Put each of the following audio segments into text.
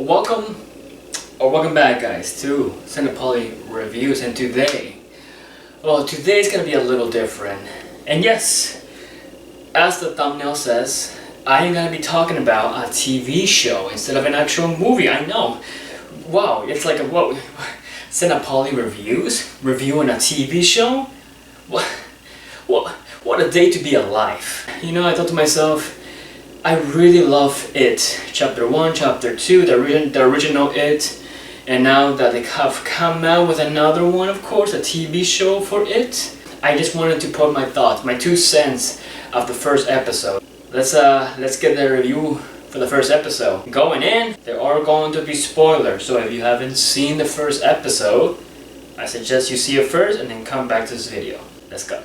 Welcome back, guys, to Cinepoly Reviews. And today's gonna be a little different. And yes, as the thumbnail says, I am gonna be talking about a TV show instead of an actual movie. I know. Wow, it's like what? Cinepoly Reviews? Reviewing a TV show? What a day to be alive. You know, I thought to myself, I really love It. Chapter 1, Chapter 2, the original It. And now that they have come out with another one, of course, a TV show for It, I just wanted to put my thoughts, my 2 cents of the first episode. Let's get the review for the first episode. Going in, there are going to be spoilers, so if you haven't seen the first episode, I suggest you see it first and then come back to this video. Let's go.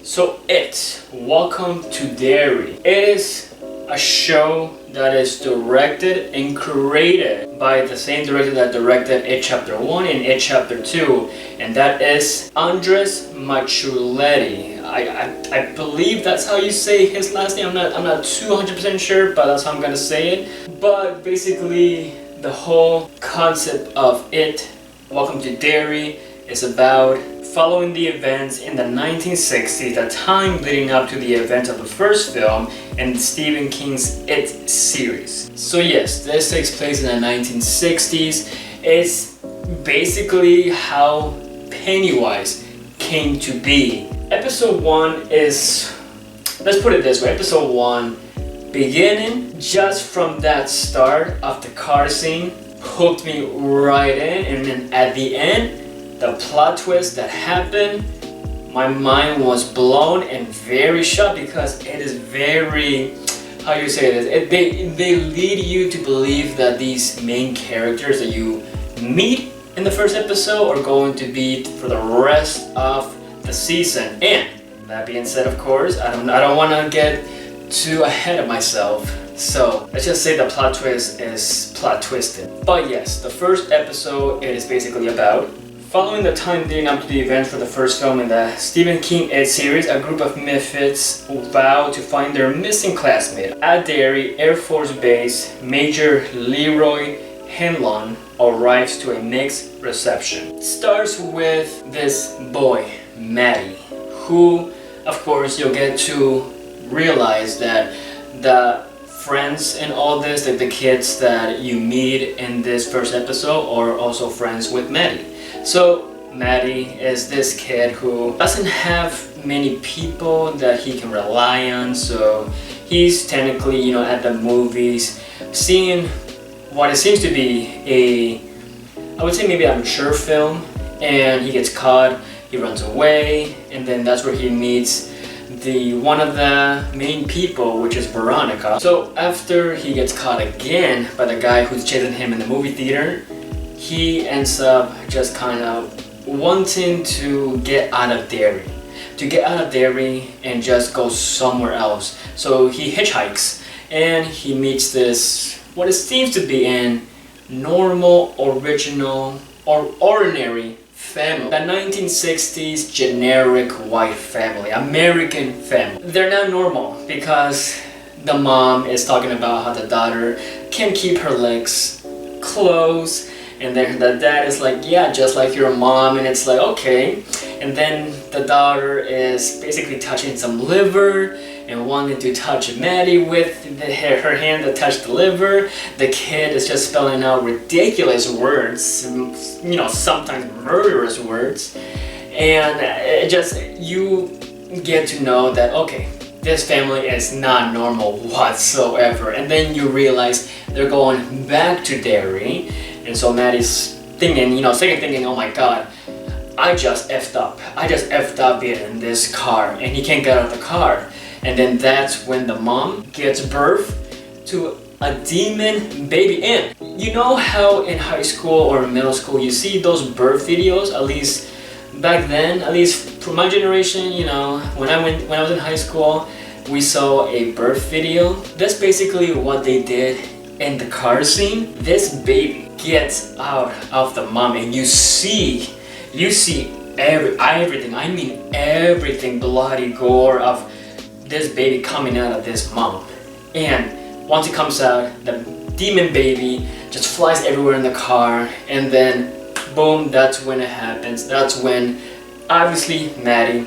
So Welcome to Derry. It is a show that is directed and created by the same director that directed It Chapter 1 and It Chapter 2, and that is Andres Muschietti. I believe that's how you say his last name. I'm not 200% sure, but that's how I'm gonna say it. But basically, the whole concept of It, Welcome to Derry, is about following the events in the 1960s, the time leading up to the events of the first film in Stephen King's It series. So yes, this takes place in the 1960s. It's basically how Pennywise came to be. Episode 1 is, let's put it this way, episode 1, beginning just from that start of the car scene, hooked me right in, and then at the end, the plot twist that happened, my mind was blown and very shocked because it is very, how you say this, they lead you to believe that these main characters that you meet in the first episode are going to be for the rest of the season. And that being said, of course, I don't want to get too ahead of myself. So let's just say the plot twist is plot twisted. But yes, the first episode, it is basically about following the time leading up to the events for the first film in the Stephen King It series, a group of misfits vow to find their missing classmate. At Derry Air Force Base, Major Leroy Hanlon arrives to a mixed reception. It starts with this boy, Maddie, who, of course, you'll get to realize that the friends and all this, like the kids that you meet in this first episode, are also friends with Maddie. So Maddie is this kid who doesn't have many people that he can rely on, so he's technically, you know, at the movies seeing what it seems to be I would say maybe a mature film, and he gets caught, he runs away, and then that's where he meets one of the main people, which is Veronica. So after he gets caught again by the guy who's chasing him in the movie theater, he ends up just kind of wanting to get out of Derry. And just go somewhere else. So he hitchhikes and he meets this, what it seems to be an normal, original, or ordinary family. The 1960s generic white family, American family. They're not normal because the mom is talking about how the daughter can keep her legs closed. And then the dad is like, yeah, just like your mom, and it's like, okay. And then the daughter is basically touching some liver and wanting to touch Maddie with her hand that touched the liver. The kid is just spelling out ridiculous words, you know, sometimes murderous words. And you get to know that, okay, this family is not normal whatsoever. And then you realize they're going back to Derry. And so Maddie's thinking, you know, thinking, oh my god, I just effed up being in this car, and he can't get out of the car. And then that's when the mom gives birth to a demon baby. And you know how in high school or middle school you see those birth videos, at least back then, at least for my generation, you know, when I was in high school, we saw a birth video. That's basically what they did in the car scene. This baby gets out of the mom, and you see everything, I mean everything bloody gore of this baby coming out of this mom. And once it comes out, the demon baby just flies everywhere in the car, and then boom, that's when it happens. That's when obviously Maddie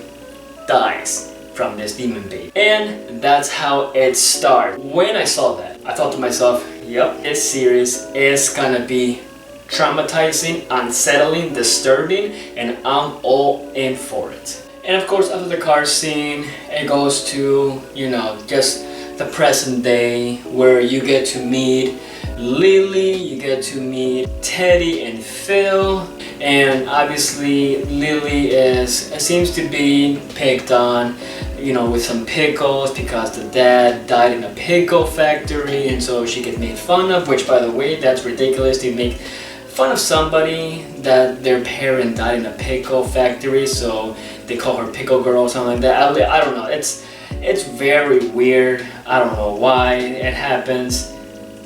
dies from this demon baby. And that's how it starts. When I saw that, I thought to myself, yep, this series is gonna be traumatizing, unsettling, disturbing, and I'm all in for it. And of course, after the car scene, it goes to, you know, just the present day, where you get to meet Lily, you get to meet Teddy and Phil, and obviously Lily seems to be picked on, you know, with some pickles because the dad died in a pickle factory, and so she gets made fun of, which by the way, that's ridiculous to make fun of somebody that their parent died in a pickle factory, so they call her pickle girl or something like that. I don't know, it's very weird. I don't know why it happens.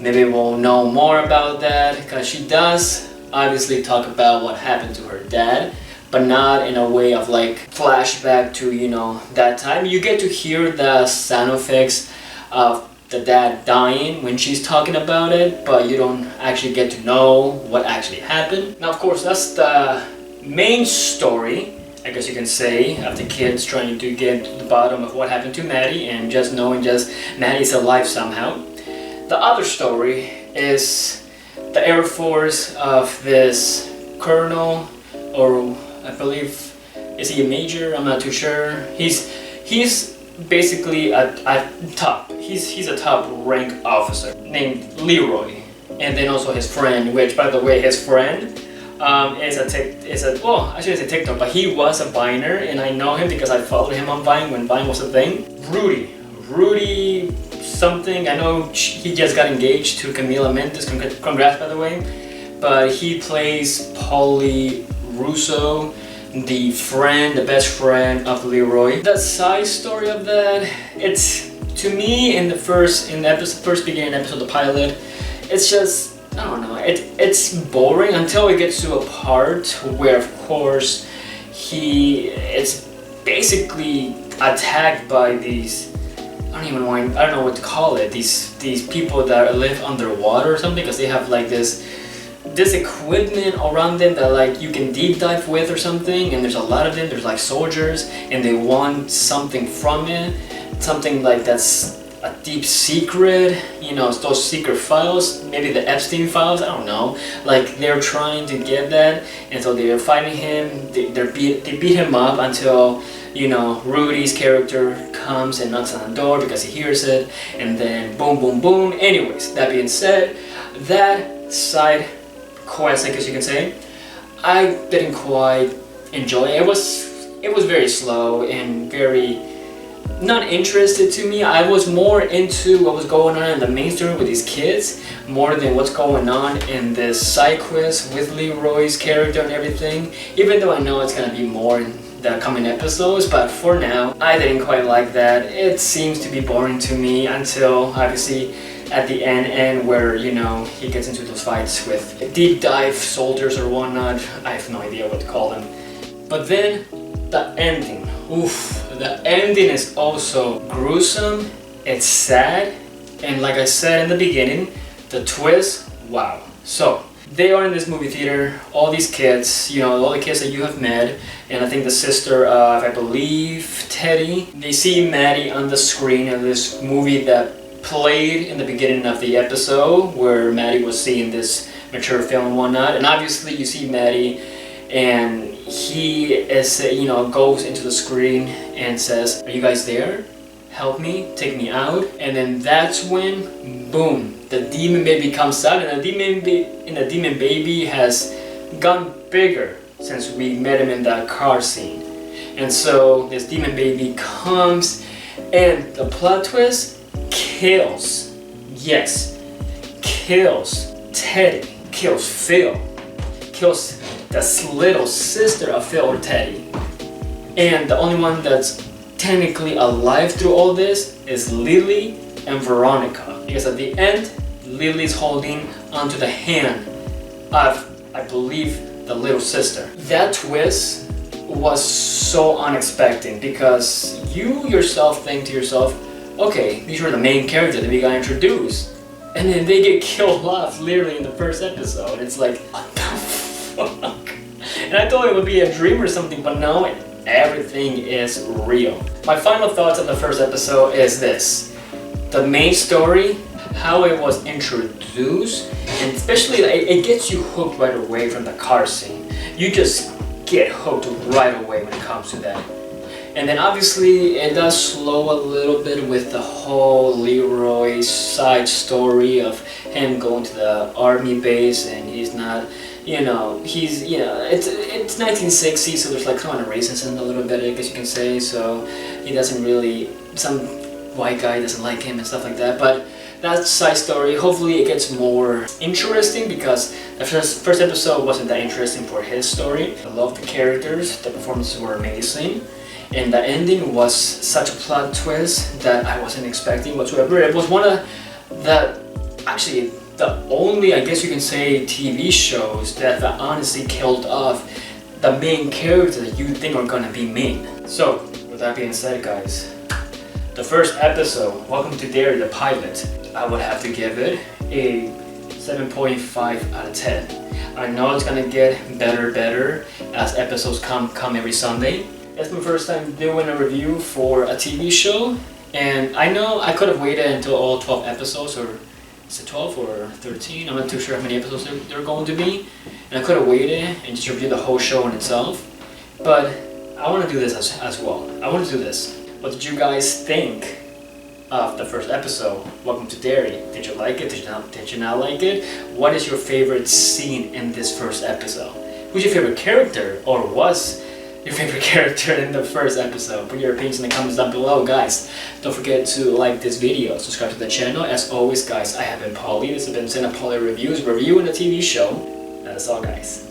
Maybe we'll know more about that, because she does obviously talk about what happened to her dad, but not in a way of like flashback to, you know, that time. You get to hear the sound effects of the dad dying when she's talking about it, but you don't actually get to know what actually happened. Now, of course, that's the main story, I guess you can say, of the kids trying to get to the bottom of what happened to Maddie, and just knowing just Maddie's alive somehow. The other story is the Air Force of this colonel, or I believe, is he a major? I'm not too sure. He's basically a top. He's a top rank officer named Leroy, and then also his friend, which by the way, his friend well, I shouldn't say TikTok, but he was a Viner, and I know him because I followed him on Vine when Vine was a thing. Rudy something. I know he just got engaged to Camila Mendes. Congrats, by the way. But he plays Paulie Russo, the best friend of Leroy. The side story of that, it's, to me, in the first beginning episode, the pilot, it's just, I don't know, it's boring until it gets to a part where, of course, it's basically attacked by these, I don't know what to call it, these people that live underwater or something, because they have like this equipment around them that like you can deep dive with or something, and there's a lot of them. There's like soldiers, and they want something from it, something like that's a deep secret, you know, those secret files, maybe the Epstein files, I don't know, like they're trying to get that, and so they're fighting him. They beat him up until, you know, Rudy's character comes and knocks on the door because he hears it, and then boom boom boom. Anyways, that being said, that side quest, I guess you can say, I didn't quite enjoy it. It was very slow and very not interested to me. I was more into what was going on in the main story with these kids more than what's going on in this side quest with Leroy's character and everything, even though I know it's gonna be more in the coming episodes. But for now, I didn't quite like that. It seems to be boring to me until obviously at the end where, you know, he gets into those fights with deep dive soldiers or whatnot. I have no idea what to call them. But then the ending, the ending is also gruesome, it's sad, and like I said in the beginning, the twist, wow. So they are in this movie theater, all these kids, you know, all the kids that you have met, and I think the sister of, I believe, Teddy. They see Maddie on the screen of this movie that played in the beginning of the episode, where Maddie was seeing this mature film and whatnot, and obviously you see Maddie, and he is, you know, goes into the screen and says, "Are you guys there? Help me, take me out." And then that's when, boom, the demon baby comes out, and the demon baby has gotten bigger since we met him in that car scene. And so this demon baby comes, and the plot twist, kills Teddy, kills Phil, kills the little sister of Phil or Teddy. And the only one that's technically alive through all this is Lily and Veronica. Because at the end, Lily's holding onto the hand of, I believe, the little sister. That twist, was so unexpected because you yourself think to yourself, okay, these were the main characters that we got introduced, and then they get killed off literally in the first episode. It's like, what the fuck? And I thought it would be a dream or something, but no, everything is real. My final thoughts on the first episode is this. The main story, how it was introduced, and especially it gets you hooked right away from the car scene. You just get hooked right away when it comes to that. And then obviously it does slow a little bit with the whole Leroy side story of him going to the army base, and he's not, it's 1960, so there's like kind of racism a little bit, I guess you can say. So he doesn't really, some white guy doesn't like him and stuff like that. But that side story, hopefully it gets more interesting, because the first episode wasn't that interesting for his story. I love the characters, the performances were amazing, and the ending was such a plot twist that I wasn't expecting whatsoever. It was one of the, actually the only, I guess you can say, TV shows that honestly killed off the main characters that you think are gonna be mean. So with that being said, guys, the first episode, Welcome to Derry, the pilot, I would have to give it a 7.5 out of 10. I know it's gonna get better as episodes come every Sunday. It's my first time doing a review for a TV show, and I know I could have waited until all 12 episodes, or is it 12 or 13? I'm not too sure how many episodes there are going to be, and I could have waited and just reviewed the whole show in itself. But I want to do this as well. I want to do this. What did you guys think of the first episode, Welcome to Derry? Did you like it? Did you not like it? What is your favorite scene in this first episode? Who's your favorite character, or was your favorite character in the first episode? Put your opinions in the comments down below, guys. Don't forget to like this video, subscribe to the channel. As always, guys, I have been Paulie. This has been Sena Paulie Reviews, reviewing a TV show. That's all, guys.